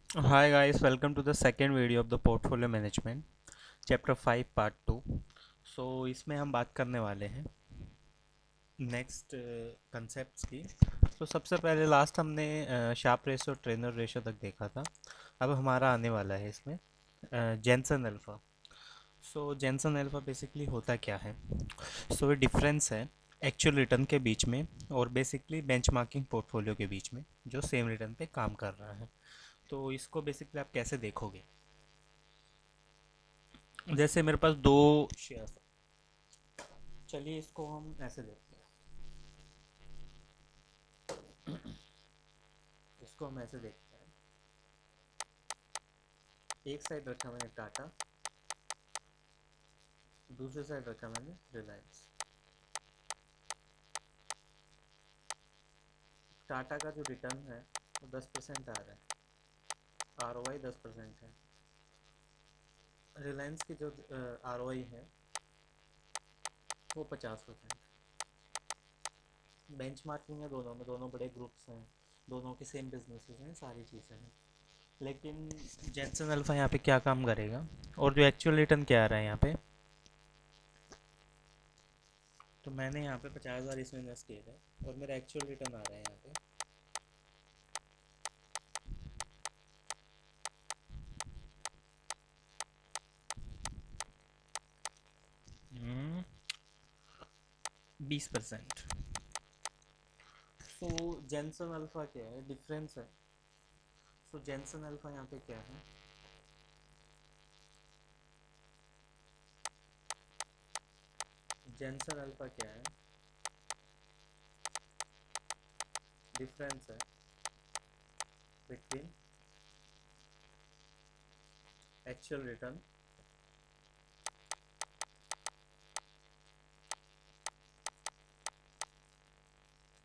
Hi guys, welcome to the second video of the portfolio management, chapter 5 part 2. इसमें हम बात करने वाले हैं नेक्स्ट कंसेप्ट्स की। सबसे पहले लास्ट हमने शार्प रेशो ट्रेनर रेशो तक देखा था। अब हमारा आने वाला है इसमें Jensen alpha. Jensen alpha basically होता क्या है? ये डिफरेंस है एक्चुअल रिटर्न के बीच में और बेसिकली बेंचमार्किंग पोर्टफोलियो के बीच में जो सेम रिटर्न पे काम कर रहा है। तो इसको बेसिकली आप कैसे देखोगे? जैसे मेरे पास दो शेयर्स है। चलिए इसको हम ऐसे देखते हैं। इसको हम ऐसे देखते हैं। एक साइड रखा मैंने टाटा, दूसरी साइड रखा मैंने रिलायंस। टाटा का जो रिटर्न है वो 10% आ रहा है, आर ओ आई 10% है। रिलायंस की जो आर ओ आई है वो 50%। बेंच मार्किंग है दोनों में, दोनों बड़े ग्रुप्स हैं, दोनों के सेम बिजनेसेस हैं, सारी चीज़ें हैं। लेकिन जेंसन अल्फा यहाँ पे क्या काम करेगा और जो एक्चुअल रिटर्न क्या आ रहा है यहाँ पे? तो मैंने यहाँ पे 50,000 इसमें इन्वेस्ट किए थे और मेरा एक्चुअल रिटर्न आ रहा है यहाँ पे हम्म, 20%। जेंसन अल्फा क्या है, डिफरेंस है। जेंसन अल्फा यहाँ पे क्या है? जेंसन अल्फा क्या है? डिफरेंस है बिटवीन एक्चुअल रिटर्न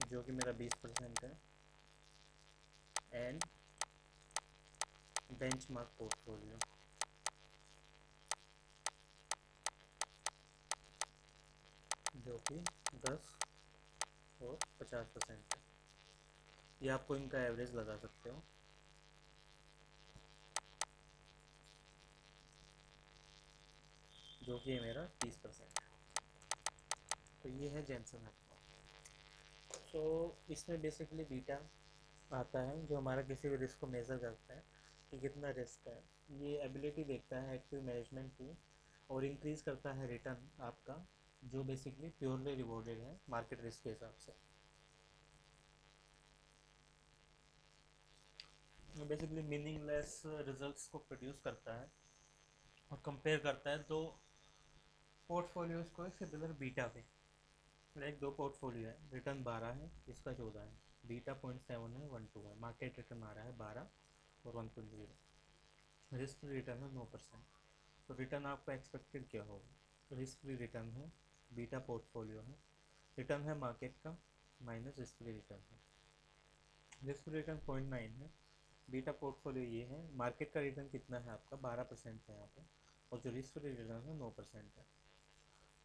जो कि मेरा 20% है एंड बेंचमार्क पोर्टफोलियो जो कि 10 और 50% है। ये आपको इनका एवरेज लगा सकते हो जो कि है मेरा 30%। तो ये है जेंसन अल्फा। इसमें बेसिकली बीटा आता है जो हमारा किसी भी रिस्क को मेज़र करता है कि कितना रिस्क है। ये एबिलिटी देखता है एक्टिव मैनेजमेंट की और इंक्रीज करता है रिटर्न आपका, जो बेसिकली प्योरली रिवॉर्डेड है मार्केट रिस्क के हिसाब से। बेसिकली मीनिंगलेस रिजल्ट्स को प्रोड्यूस करता है और कंपेयर करता है दो पोर्टफोलियोज को सिमिलर बीटा पे। लाइक दो पोर्टफोलियो है, रिटर्न 12 है, इसका 14 है, बीटा 0.7 है, 1.2 है, मार्केट रिटर्न आ रहा है 12 और 1.0, रिस्क फ्री रिटर्न है 9%। तो रिटर्न आपका एक्सपेक्टेड क्या होगा? रिस्क फ्री रिटर्न है, बीटा पोर्टफोलियो है, रिटर्न है मार्केट का माइनस रिस्क फ्री रिटर्न है। रिस्क फ्री रिटर्न 0.9 है, बीटा पोर्टफोलियो ये है, मार्केट का रिटर्न कितना है आपका 12% है यहाँ पे, और जो रिस्क फ्री रिटर्न है 9% है।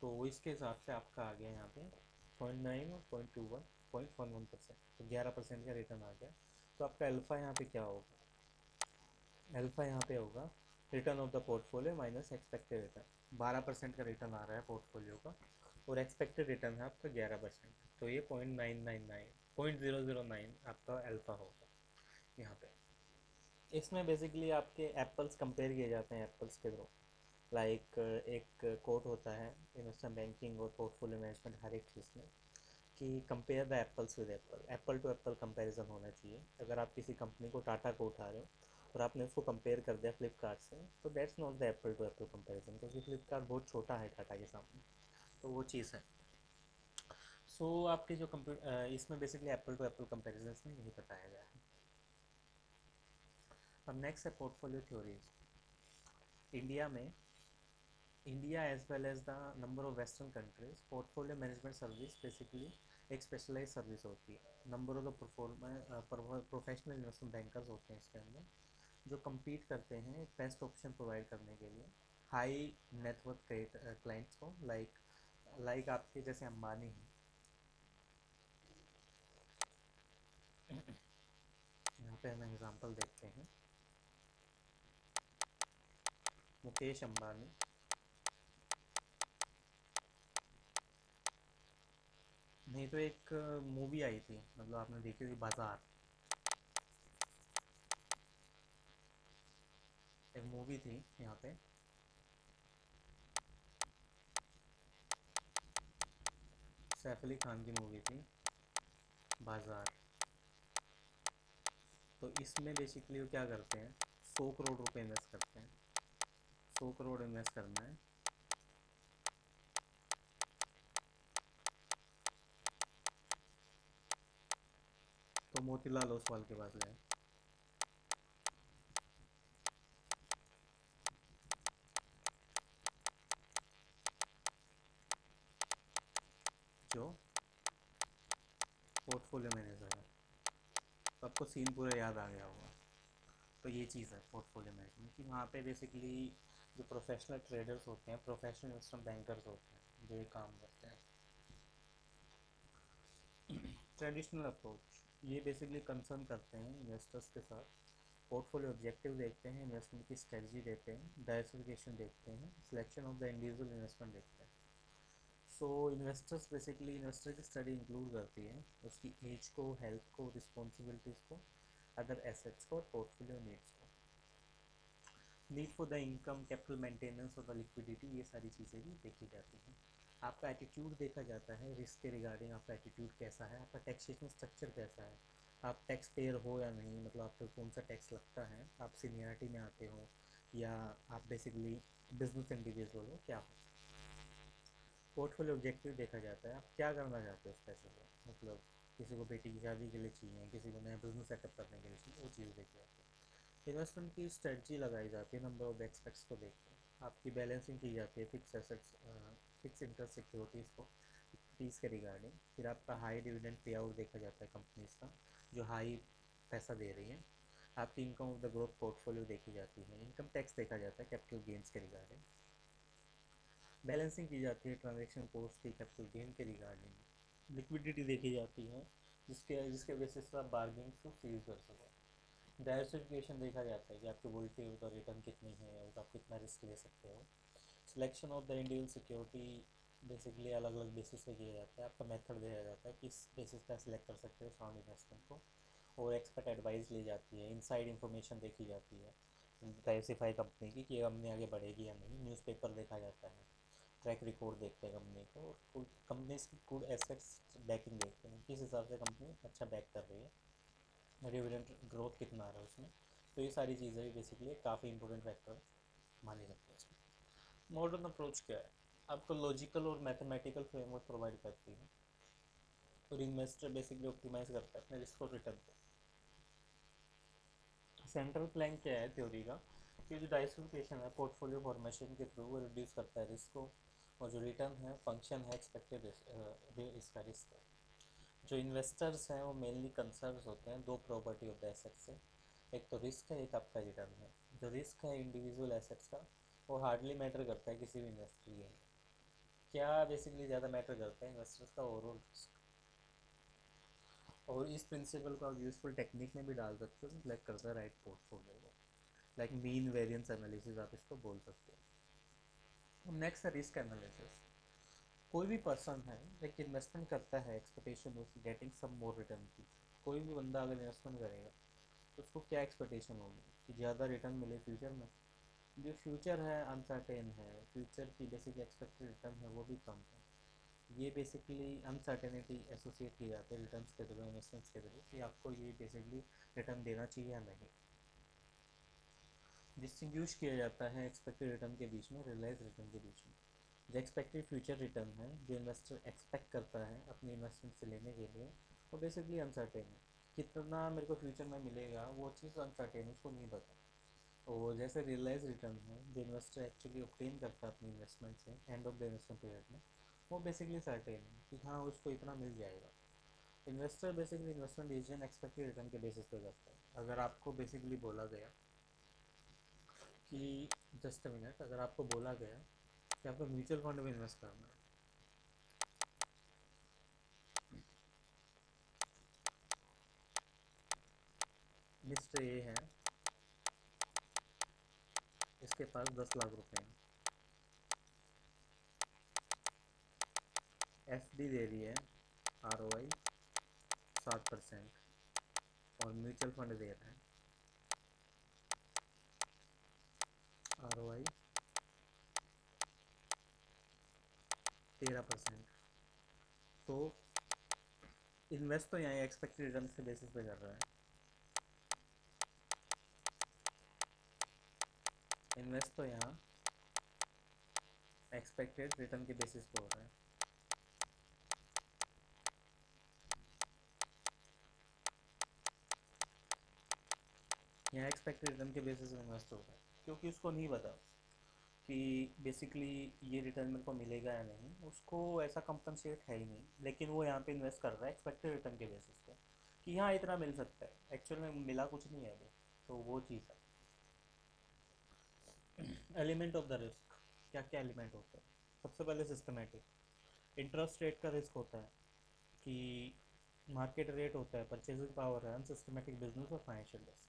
तो इसके हिसाब से आपका आ गया यहाँ पे 0.9 और 0.21, 0.11%, तो 11% का रिटर्न आ गया। तो आपका अल्फ़ा यहाँ पे क्या होगा? अल्फ़ा यहाँ पे होगा return of the portfolio minus expected return. 12% का रिटर्न आ रहा है पोर्टफोलियो का और एक्सपेक्टेड रिटर्न है आपका 11%। तो ये 0.999, 0.009 आपका अल्फ़ा होगा यहाँ पे। इसमें बेसिकली आपके एप्पल्स कंपेयर किए जाते हैं एप्पल्स के थ्रू। लाइक एक कोट होता है इन्वेस्टमेंट बैंकिंग और पोर्टफोलियो मैनेजमेंट हर एक चीज़ में कि compare the apples with apple, apple to apple comparison होना चाहिए। अगर आप किसी कंपनी को टाटा को उठा रहे हो और आपने उसको कंपेयर कर दिया फ्लिपकार्ट से, तो that's not the apple to apple comparison, क्योंकि फ्लिपकार्ट बहुत छोटा है टाटा के सामने। तो वो चीज़ है। आपके जो इसमें basically apple to apple comparison में यही बताया गया है। अब नेक्स्ट है पोर्टफोलियो थ्योरीज। इंडिया में, India as well as the number of western countries, portfolio management service basically एक स्पेशलाइज सर्विस होती है। Number of the professional investment bankers होते हैं इसके अंदर, जो compete करते हैं बेस्ट ऑप्शन प्रोवाइड करने के लिए हाई नेटवर्थ क्लाइंट्स को। लाइक आपके जैसे अंबानी हैं। यहाँ पे हम एग्जांपल देखते हैं। मुकेश अंबानी। नहीं तो एक मूवी आई थी, मतलब आपने देखी होगी, बाजार। एक मूवी थी यहाँ पे, सैफ अली खान की मूवी थी, बाजार। तो इसमें बेसिकली वो क्या करते हैं, 100 करोड़ रुपए इन्वेस्ट करते हैं। 100 करोड़ इन्वेस्ट करना है। तो मोतीलाल ओसवाल के पास गए। जो पोर्टफोलियो मैनेजर है। तो आपको सीन पूरा याद आ गया होगा। तो ये चीज़ है पोर्टफोलियो मैनेजमेंट की। वहाँ पे बेसिकली जो प्रोफेशनल ट्रेडर्स होते हैं, प्रोफेशनल इन्वेस्टमेंट बैंकर्स होते हैं, जो ये काम करते हैं। ट्रेडिशनल अप्रोच, ये बेसिकली कंसर्न करते हैं इन्वेस्टर्स के साथ। पोर्टफोलियो ऑब्जेक्टिव देखते हैं, इन्वेस्टमेंट की स्ट्रेटजी देते हैं, डाइवर्सिफिकेशन देखते हैं, selection of the individual investment देखते हैं। सो इन्वेस्टर्स बेसिकली, इन्वेस्टर की स्टडी इंक्लूड करती है उसकी एज को, हेल्थ को, रिस्पॉन्सिबिलिटीज़ को, अदर एसेट्स को, पोर्टफोलियो नीड्स को, need for the income, capital maintenance और द लिक्विडिटी, ये सारी चीज़ें भी देखी जाती हैं। आपका एटीट्यूड देखा जाता है रिस्क के रिगार्डिंग, आपका एटीट्यूड कैसा है, आपका टैक्सेशन स्ट्रक्चर कैसा है, आप टैक्स पेयर हो या नहीं, मतलब आप पे कौन सा टैक्स लगता है, आप सीनियरिटी में आते हो या आप बेसिकली बिजनेस इंडिविजुअल हो, क्या हो। पोर्टफोलियो ऑब्जेक्टिव देखा जाता है, आप क्या करना चाहते हो उस पैसे को, मतलब किसी को बेटी की शादी के लिए चाहिए, किसी को नया बिजनेस सेटअप करने के लिए चाहिए, वो चीज़ देखी जाती है। इन्वेस्टमेंट की स्ट्रेटजी लगाई जाती है नंबर ऑफ एक्सपेक्ट्स को देख के। आपकी बैलेंसिंग की जाती है fix assets, fix interest securities को, इक्विटीज़ के रिगार्डिंग। फिर आपका हाई डिविडेंड पे आउट देखा जाता है कंपनीज का, जो हाई पैसा दे रही है। आपकी income of the growth portfolio देखी जाती है। इनकम टैक्स देखा जाता है कैपिटल गेंस के रिगार्डिंग। बैलेंसिंग की जाती है ट्रांजैक्शन कॉस्ट की कैपिटल गेन के रिगार्डिंग। लिक्विडिटी देखी जाती है, जिसके जिसके बेसिस पर आप बार्गेनिंग को सीज कर सको। डाइवर्सिफिकेशन देखा जाता है कि आपकी वोल्टी और रिटर्न कितनी है और आप कितना रिस्क ले सकते हो। Selection of the individual security basically अलग अलग बेसिस पे किया जाता है। आपका मेथड दिया जाता है किस बेसिस पे सिलेक्ट कर सकते हो साउंड इन्वेस्टमेंट को। और एक्सपर्ट एडवाइस ली जाती है, इनसाइड इन्फॉर्मेशन देखी जाती है डाइवर्सिफाई कंपनी की, कि कंपनी आगे बढ़ेगी या नहीं। न्यूज़पेपर देखा जाता है, ट्रैक रिकॉर्ड देखते हैं कंपनी को, और कंपनी की गुड एसेट्स बैकिंग देखते हैं, किस हिसाब से कंपनी अच्छा बैक कर रही है, डिविडेंड ग्रोथ कितना आ रहा है उसमें। तो ये सारी चीज़ें भी बेसिकली काफ़ी इंपॉर्टेंट फैक्टर माने जाते हैं इसमें। मॉडर्न अप्रोच क्या है, आपको लॉजिकल और मैथमेटिकल फ्रेमवर्क प्रोवाइड करती है, और इन्वेस्टर बेसिकली ऑप्टिमाइज करता है अपने रिस्क और रिटर्न को। सेंट्रल प्लान क्या है थ्योरी का, कि जो डाइवर्सिफिकेशन है पोर्टफोलियो फॉर्मेशन के थ्रू वो रिड्यूस करता है रिस्क को, और जो रिटर्न है फंक्शन है एक्सपेक्टेड इसका रिस्क है। जो इन्वेस्टर्स हैं वो मेनली कंसर्न होते हैं दो प्रॉपर्टी ऑफ द एसेट से, एक तो रिस्क है, एक आपका रिटर्न है। जो रिस्क है इंडिविजुअल एसेट्स का, वो हार्डली मैटर करता है किसी भी इन्वेस्टर के लिए। क्या बेसिकली ज़्यादा मैटर करता है इन्वेस्टर्स का, ओवरऑल रिस्क। और इस प्रिंसिपल को आप यूजफुल टेक्निक में भी डाल सकते हो, सिलेक्ट करता है राइट पोर्टफोलियो को, लाइक मीन वेरिएंस एनालिसिस आप इसको बोल सकते हो। नेक्स्ट है रिस्क एनालिसिस। कोई भी पर्सन है एक इन्वेस्टमेंट करता है expectation of getting some more return की। कोई भी बंदा अगर इन्वेस्टमेंट करेगा तो उसको क्या एक्सपेक्टेशन होगी कि ज़्यादा रिटर्न मिले फ्यूचर में। जो फ्यूचर है अनसर्टेन है, फ्यूचर की बेसिक एक्सपेक्टेड रिटर्न है वो भी कम है। ये बेसिकली अनसर्टेनिटी एसोसिएट की जाती है रिटर्न्स के थ्रू, इन्वेस्टमेंट्स के थ्रू, कि आपको ये बेसिकली रिटर्न देना चाहिए या नहीं। डिस्टिंग्विश किया जाता है एक्सपेक्टेड रिटर्न के बीच में, रियलाइज रिटर्न के बीच में। जो एक्सपेक्टेड फ्यूचर रिटर्न है, जो इन्वेस्टर एक्सपेक्ट करता है अपनी इन्वेस्टमेंट से लेने के लिए, वो बेसिकली अनसर्टेन है। कितना मेरे को फ्यूचर में मिलेगा वो चीज़ अनसर्टेन है, उसको नहीं पता। और जैसे रियलाइज रिटर्न है, जो इन्वेस्टर एक्चुअली ऑब्टेन करता है अपनी इन्वेस्टमेंट से end of the investment period में, वो बेसिकली सर्टेन है कि हाँ उसको इतना मिल जाएगा। Investor basically investment decision expected return के बेसिस पे करता है। अगर आपको बेसिकली बोला गया कि, जस्ट अ मिनट, अगर आपको बोला गया कि आपको म्यूचुअल फंड में इन्वेस्ट करना है, मिस्टर ए है, इसके पास 10 लाख रुपए हैं, एफडी दे रही है आरओआई 7% और म्यूचुअल फंड दे रहा है आरओआई 13%। तो इन्वेस्ट तो यहाँ एक्सपेक्टेड रिटर्न के बेसिस पे कर रहा है, इन्वेस्ट तो यहाँ एक्सपेक्टेड रिटर्न के बेसिस पे हो रहा है। यहाँ एक्सपेक्टेड रिटर्न के बेसिस पे इन्वेस्ट हो रहा है, क्योंकि उसको नहीं पता कि बेसिकली ये रिटर्न मेरे को मिलेगा या नहीं, उसको ऐसा कंपनसेट है ही नहीं, लेकिन वो यहाँ पे इन्वेस्ट कर रहा है एक्सपेक्टेड रिटर्न के बेसिस पे कि यहाँ इतना मिल सकता है, एक्चुअल में मिला कुछ नहीं है अभी। तो वो चीज़ है। एलिमेंट ऑफ द रिस्क, क्या क्या एलिमेंट होते हैं? सबसे पहले सिस्टमेटिक, इंटरेस्ट रेट का रिस्क होता है कि मार्केट रेट होता है, परचेजिंग पावर है, अनसिस्टमेटिक बिजनेस और financial risk.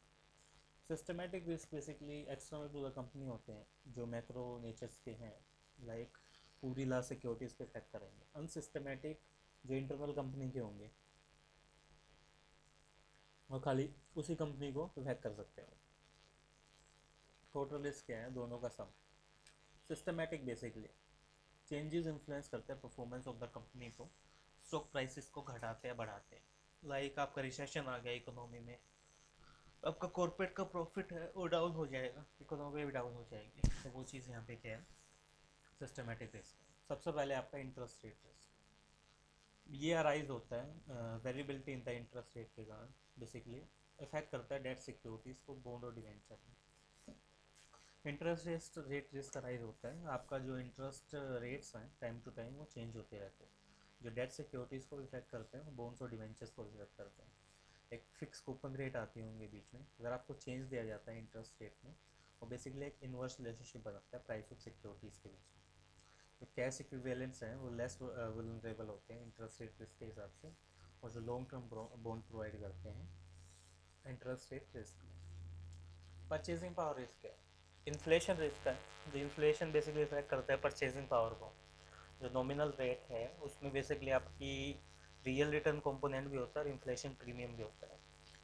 Systematic risk basically external to the company होते हैं जो मैक्रो नेचर्स के हैं, लाइक पूरी ला सिक्योरिटीज़ पे इफेक्ट करेंगे। अनसिस्टमेटिक जो इंटरनल कंपनी के होंगे और खाली उसी कंपनी को इफेक्ट कर सकते हैं। टोटल रिस्क क्या है? दोनों का सम। सिस्टमेटिक बेसिकली चेंजेस इन्फ्लुएंस करते हैं परफॉर्मेंस ऑफ द कंपनी को, स्टॉक प्राइसेस को घटाते हैं बढ़ाते हैं। लाइक आपका रिसेशन आ गया इकोनॉमी में, आपका कॉर्पोरेट का प्रॉफिट है वो डाउन हो जाएगा, इकोनॉमी भी डाउन हो जाएगी। तो वो चीज़ यहाँ पे क्या है? Systematic risk. सबसे पहले आपका इंटरेस्ट रेट रिस्क, ये अराइज होता है variability in the interest rate के कारण, बेसिकली इफेक्ट करता है डेट सिक्योरिटीज़ को, बॉन्ड और डिवेंचर में। इंटरेस्ट रेट रिस्क अराइज होता है, आपका जो इंटरेस्ट रेट्स हैं टाइम टू टाइम वो चेंज होते रहते हैं, जो डेट सिक्योरिटीज़ को इफेक्ट करते हैं, बॉन्ड्स और डिवेंचर्स को इफेक्ट करते हैं। एक फिक्स कूपन रेट आती होंगे बीच में, अगर आपको चेंज दिया जाता है इंटरेस्ट रेट में, वो बेसिकली एक इन्वर्स रिलेशनशिप बनाता है प्राइस ऑफ सिक्योरिटीज़ के बीच में। तो कैश इक्विवेलेंट्स हैं वो लेस वुलनरेबल होते हैं इंटरेस्ट रेट रिस्क के हिसाब से, और जो लॉन्ग टर्म बॉन्ड प्रोवाइड करते हैं इंटरेस्ट रेट रिस्क में। परचेजिंग पावर रिस्क है, इन्फ्लेशन रिस्क है, जो इन्फ्लेशन बेसिकली इफेक्ट करता है परचेजिंग पावर को। जो नॉमिनल रेट है उसमें बेसिकली आपकी रियल रिटर्न कंपोनेंट भी होता है और इन्फ्लेशन प्रीमियम भी होता है।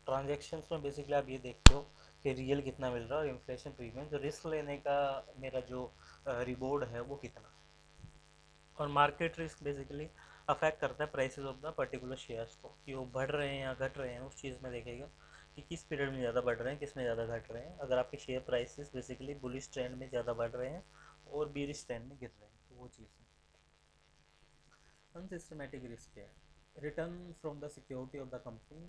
ट्रांजेक्शन्स में बेसिकली आप ये देखते हो कि रियल कितना मिल रहा है और इन्फ्लेशन प्रीमियम, जो रिस्क लेने का मेरा जो रिवॉर्ड है वो कितना। और मार्केट रिस्क बेसिकली अफेक्ट करता है prices of the particular shares को, कि वो बढ़ रहे हैं या घट रहे हैं, उस चीज़ में देखेगा कि किस पीरियड में ज़्यादा बढ़ रहे हैं, किस में ज़्यादा घट रहे हैं। अगर आपके share prices basically bullish trend में ज़्यादा बढ़ रहे हैं और बीरिश ट्रेंड में गिर रहे हैं, तो वो चीज़ है। अनसिस्टमेटिक रिस्क क्या है? Return from the security of the company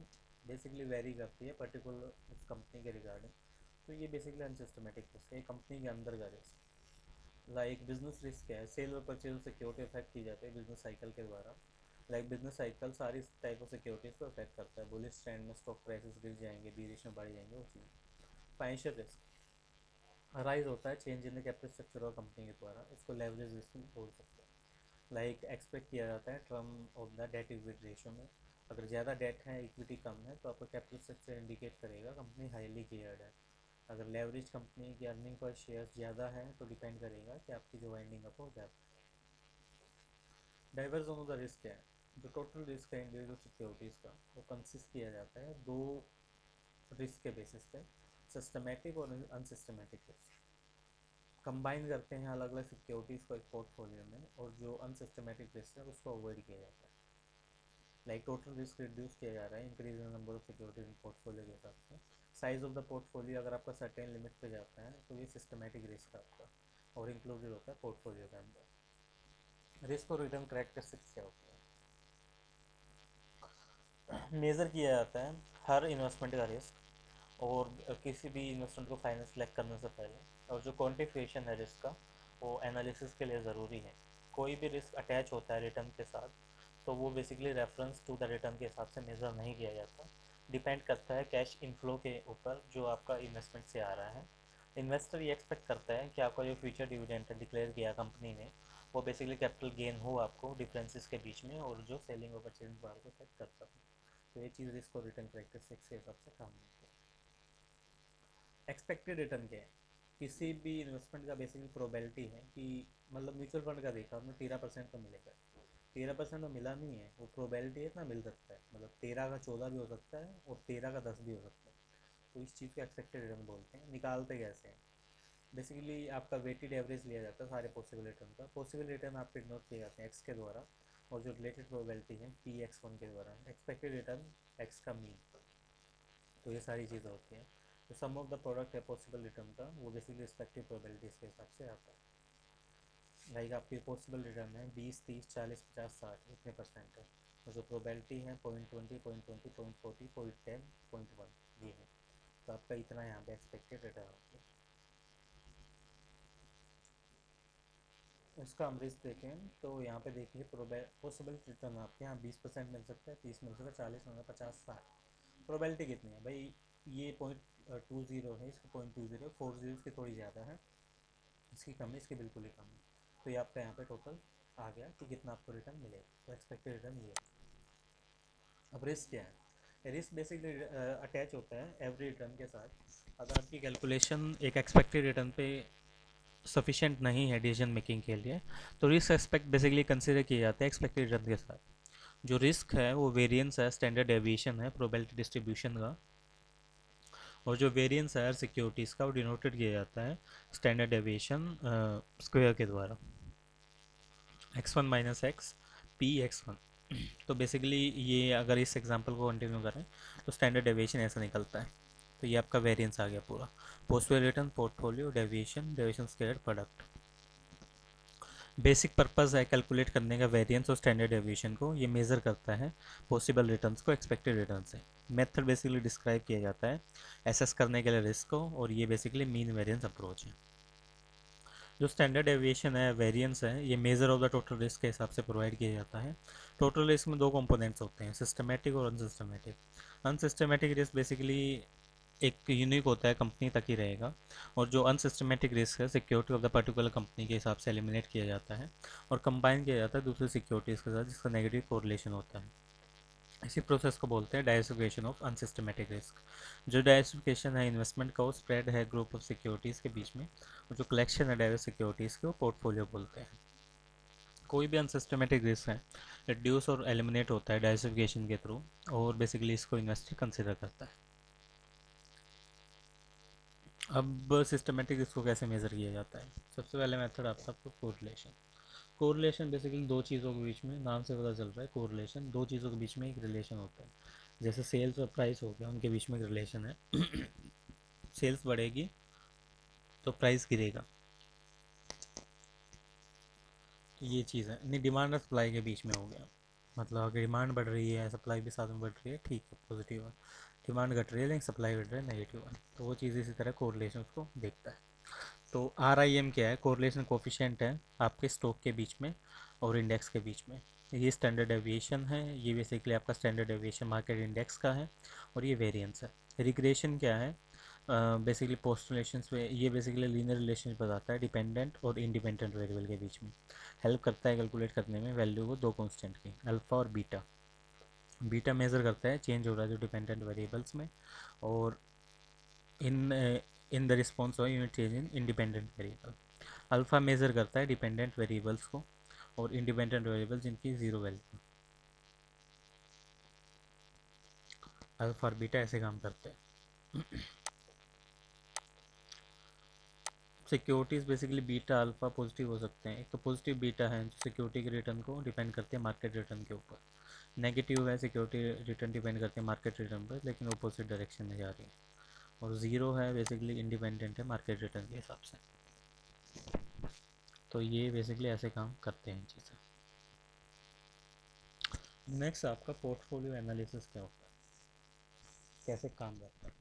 basically very करती है पर्टिकुलर उस कंपनी के रिगार्डिंग। तो ये बेसिकली अनसिस्टमेटिक रिस्क है, कंपनी के अंदर का रिस्क। लाइक बिजनेस रिस्क है, सेल और परचेज सिक्योरिटी इफेक्ट की जाती है बिजनेस साइकिल के द्वारा। लाइक बिजनेस साइकिल सारी टाइप ऑफ सिक्योरिटीज़ को इफेक्ट करता है, बुलिश ट्रेंड में स्टॉक प्राइसेस गिर जाएंगे, बीरिश में बढ़ जाएंगे, वो चीज़। फाइनेंशियल रिस्क राइज होता है change in the capital structure of company के द्वारा, इसको लेवरेज रिस्क बोल सकते हैं। लाइक एक्सपेक्ट किया जाता है term of the debt equity ratio में, अगर ज़्यादा डेट है इक्विटी कम है तो आपका कैपिटल स्ट्रक्चर इंडिकेट करेगा कंपनी हाईली गियर्ड है। अगर लेवरेज कंपनी की अर्निंग पर शेयर ज़्यादा है तो डिपेंड करेगा कि आपकी जो वाइंडिंग अप हो ज़्यादा है। डाइवर्स ऑफ द रिस्क है, जो टोटल रिस्क है इंडिविजुअल सिक्योरिटीज़ का, वो कंसिस्ट किया जाता है दो रिस्क के बेसिस पे, सिस्टमेटिक और अनसिस्टमेटिक रिस्क। कंबाइन करते हैं अलग अलग सिक्योरिटीज़ को एक पोर्टफोलियो में, और जो अनसिस्टमेटिक रिस्क है उसको अवॉइड किया जाता है। लाइक टोटल रिस्क रिड्यूस किया जा रहा है increase in number of securities in portfolio के हिसाब से। साइज ऑफ द पोर्टफोलियो अगर आपका सर्टेन लिमिट पे जाता है तो ये सिस्टमेटिक रिस्क है आपका, और इंक्लूडेड होता है पोर्टफोलियो के अंदर। रिस्क और रिटर्न करेक्टरिस्टिक्स क्या होती है? मेज़र किया जाता है हर इन्वेस्टमेंट का रिस्क, और किसी भी इन्वेस्टमेंट को फाइनेंस सेलेक्ट करने से पहले, और जो क्वांटिफिकेशन है रिस्क का वो एनालिसिस के लिए ज़रूरी है। कोई भी रिस्क अटैच होता है रिटर्न के साथ तो वो basically reference to the return के हिसाब से मेज़र नहीं किया जाता, डिपेंड करता है कैश इनफ्लो के ऊपर जो आपका इन्वेस्टमेंट से आ रहा है। इन्वेस्टर ये एक्सपेक्ट करता है कि आपका जो फ्यूचर डिविडेंड डिक्लेयर किया कंपनी ने वो बेसिकली कैपिटल गेन हो आपको डिफरेंसेस के बीच में, और जो सेलिंग और परचेजिंग पावर को सेट कर सके। तो ये चीज़ रिस्क और रिटर्न करेक्टरिस्टिक्स के हिसाब से काम होती है। एक्सपेक्टेड रिटर्न क्या है? किसी भी इन्वेस्टमेंट का बेसिकली प्रोबेबिलिटी है कि मतलब म्यूचुअल फंड का देखा आपने 13% तो मिलेगा। 13% तो मिला नहीं है, वो प्रोबेबिलिटी है, इतना मिल सकता है, मतलब 13 का 14 भी हो सकता है और 13 का 10 भी हो सकता है। तो इस चीज़ को एक्सपेक्टेड रिटर्न बोलते हैं। निकालते कैसे हैं, बेसिकली आपका वेटेड एवरेज लिया जाता है सारे पॉसिबल रिटर्न का। पॉसिबल रिटर्न आपके इग्नोर किए जाते हैं एक्स के द्वारा, और जो रिलेटेड प्रोबेबिलिटी है पी एक्स वन के द्वारा, एक्सपेक्टेड रिटर्न एक्स का मीन। तो ये सारी चीज़ें होती हैं। तो सम ऑफ द प्रोडक्ट है पॉसिबल रिटर्न का, वो बेसिकली रिस्पेक्टिव प्रोबेबिलिटीज़ के हिसाब से आता है। लाइक आपकी पॉसिबल रिटर्न है 20, 30, 40, 50, 60 इतने परसेंट है, और जो प्रोबेबिलिटी है 0.20, 0.20, 0.40, 0.10, 0.1 ये है। तो आपका इतना यहाँ पे एक्सपेक्टेड रिटर्न होती है। इसका हम रिस्क देखें तो यहाँ पे देखिए पॉसिबल रिटर्न आपके यहाँ 20% मिल सकता है, 30 मिल सकता है, 40 मिल सकता है, 50, 60। प्रोबेबिलिटी कितनी है भाई, ये 0.20 है, इसकी 0.20, 40 इसकी थोड़ी ज़्यादा है, इसकी कम है, इसकी बिल्कुल ही कम है। तो ये आपका यहाँ पे टोटल आ गया कि कितना आपको रिटर्न मिलेगा। तो एक्सपेक्टेड रिटर्न ये है। अब रिस्क क्या है, रिस्क बेसिकली अटैच होता है एवरी रिटर्न के साथ। अगर आपकी कैलकुलेशन एक एक्सपेक्टेड रिटर्न पे सफिशेंट नहीं है डिसीजन मेकिंग के लिए, तो रिस्क एस्पेक्ट बेसिकली कंसिडर किए जाते हैं एक्सपेक्टेड रिटर्न के साथ। जो रिस्क है वो वेरिएंस है, स्टैंडर्ड डेविएशन है प्रोबेबिलिटी डिस्ट्रीब्यूशन का, और जो वेरिएंस है सिक्योरिटीज़ का वो डिनोटेड किया जाता है स्टैंडर्ड डेविएशन स्क्वायर के द्वारा, x1 minus x P x one. तो बेसिकली ये अगर इस एग्जांपल को कंटिन्यू करें तो स्टैंडर्ड डेविएशन ऐसा निकलता है। तो ये आपका वेरिएंस आ गया पूरा। पोस्टवेयर return portfolio deviation, deviation square product. Basic purpose है कैलकुलेट करने का वेरिएंस और स्टैंडर्ड डेविएशन को, ये मेज़र करता है पॉसिबल रिटर्न्स को एक्सपेक्टेड रिटर्न से। मेथड बेसिकली डिस्क्राइब किया जाता है एसेस करने के लिए रिस्क को, और ये बेसिकली मीन वेरिएंस अप्रोच है। जो स्टैंडर्ड डेविएशन है, वेरिएंस है, ये measure of the total risk के हिसाब से प्रोवाइड किया जाता है। टोटल रिस्क में दो कंपोनेंट्स होते हैं, सिस्टमेटिक और अनसिस्टमेटिक। अनसिस्टमेटिक रिस्क बेसिकली एक यूनिक होता है, कंपनी तक ही रहेगा, और जो अनसिस्टमेटिक रिस्क है security of the particular company के हिसाब से एलिमिनेट किया जाता है और कंबाइन किया जाता है दूसरी सिक्योरिटीज़ के साथ जिसका नेगेटिव कोरिलेशन होता है। इसी प्रोसेस को बोलते हैं डाइवर्सिफिकेशन ऑफ अनसिस्टमेटिक रिस्क। जो डाइवर्सिफिकेशन है इन्वेस्टमेंट का, वो स्प्रेड है ग्रुप ऑफ सिक्योरिटीज़ के बीच में, और जो कलेक्शन है डाइवर्स सिक्योरिटीज़ के वो पोर्टफोलियो बोलते हैं। कोई भी अनसिस्टमेटिक रिस्क है रिड्यूस और एलिमिनेट होता है डाइवर्सिफिकेशन के थ्रू, और बेसिकली इसको इन्वेस्टर कंसिडर करता है। अब सिस्टमेटिक रिस्क को कैसे मेज़र किया जाता है, सबसे पहले मेथड आता है आपको कोरिलेशन। कोरिलेशन बेसिकली दो चीज़ों के बीच में, नाम से पता चल रहा है कोरिलेशन, दो चीज़ों के बीच में एक रिलेशन होता है। जैसे सेल्स और प्राइस हो गया, उनके बीच में एक रिलेशन है। सेल्स बढ़ेगी तो प्राइस गिरेगा, तो ये चीज़ है। नहीं, डिमांड और सप्लाई के बीच में हो गया, मतलब अगर डिमांड बढ़ रही है सप्लाई भी साथ में बढ़ रही है, ठीक है, पॉजिटिव है। डिमांड घट रही है लेकिन सप्लाई बढ़ रही है, नेगेटिव है। तो वो चीज़ इसी तरह कोरिलेशन को देखता है। तो RIM क्या है, कोरिलेशन कोफिशिएंट है आपके स्टॉक के बीच में और इंडेक्स के बीच में। ये स्टैंडर्ड डेविएशन है, ये बेसिकली आपका स्टैंडर्ड डेविएशन मार्केट इंडेक्स का है, और ये वेरिएंस है। रिग्रेशन क्या है, बेसिकली पोस्ट रिलेशंस में ये बेसिकली लीनियर रिलेशन बताता है डिपेंडेंट और इंडिपेंडेंट वेरिएबल के बीच में। हेल्प करता है कैलकुलेट करने में वैल्यू को दो कांस्टेंट की, अल्फा और बीटा। बीटा मेजर करता है चेंज हो रहा है जो डिपेंडेंट वेरिएबल्स में, और in in the response of unit change in independent variable. Alpha measure करता है डिपेंडेंट वेरिएबल्स को, और इंडिपेंडेंट वेरिएबल्स जिनकी जीरो वैल्यू। अल्फा और बीटा ऐसे काम करते हैं। Securities basically beta alpha positive हो सकते हैं। एक तो पॉजिटिव बीटा है जो सिक्योरिटी के रिटर्न को डिपेंड करते हैं मार्केट रिटर्न के ऊपर। नेगेटिव है सिक्योरिटी रिटर्न डिपेंड करते हैं मार्केट रिटर्न पर लेकिन अपोजिट डायरेक्शन में जा रही है। और ज़ीरो है बेसिकली इंडिपेंडेंट है मार्केट रिटर्न के हिसाब से। तो ये बेसिकली ऐसे काम करते हैं चीज़ें। नेक्स्ट आपका पोर्टफोलियो एनालिसिस क्या होता है, कैसे काम करता है।